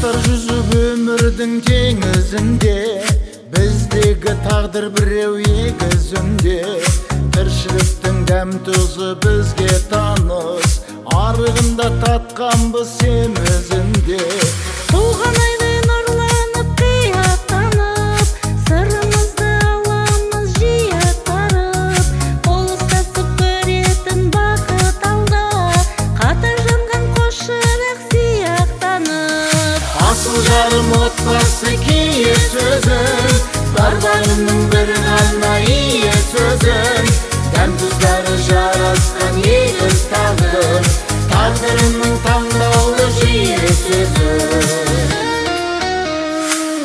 Қатар жүзіп өмірдің теңізінде, біздегі тағдыр біреу егіз үнде. Тіршіліктің дәм тұзы бізге таныс, арығында татқанбыз семізінде. Туған айдай нұрланып қияқтанып, сырымызды аламыз жиі тарып. Қолыстасып көретін бақыт алда, қатар жанған қос жүрек сияқтанып. Асыл жарым отбасы кие сөзім, бар бағымның бір ғана ие сөзім. Дәм тұздары жарасқан егіз тағдыр, тағдырымның таңдаулы жиі сөзім.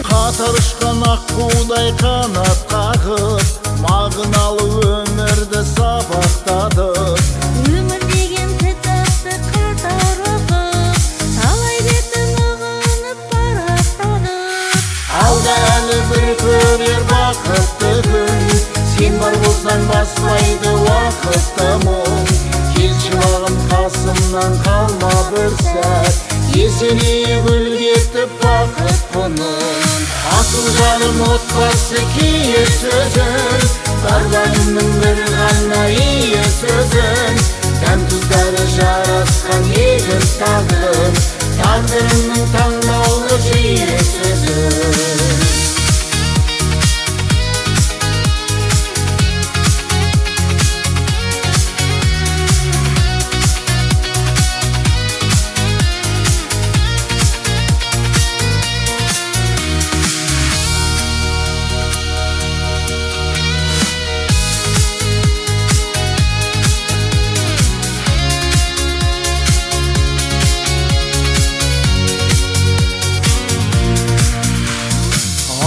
Қатар ұшқан аққудай қанат қағып, мағыналы өмірді сабақтадық. Өмір деген кітапты қатар оқып, талай бетін ұғынып парақтадық. Алда әлі бір көрер бақытты күн, сен бар болсаң баспайды уақытты мұң. Келші бағым қасымнан қалма бір сәт, есенейі гүл кетіп бақыт құның. Асыл жарым отбасы кие сөзім, бар бағымның бір ғана ие сөзім. Дәм тұздары жарасқан егіз тағдыр, тағдырымның таңдаулы жиі сөзім.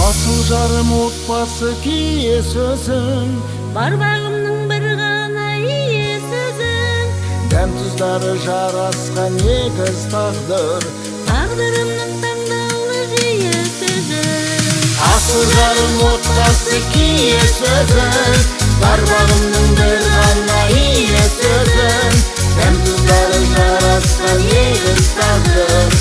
Асыл жарым отбасы кие сөзім, Бар бағымның бір ғана ие сөзім. дәм тұздары жарасқан егіз тағдыр, Тағдырымның таңдаулы жиі сөзім. асыл жарым отбасы кие сөзім, бар бағымның бір ғана ие сөзім. Дәм тұздары жарасқан егіз тағдыр,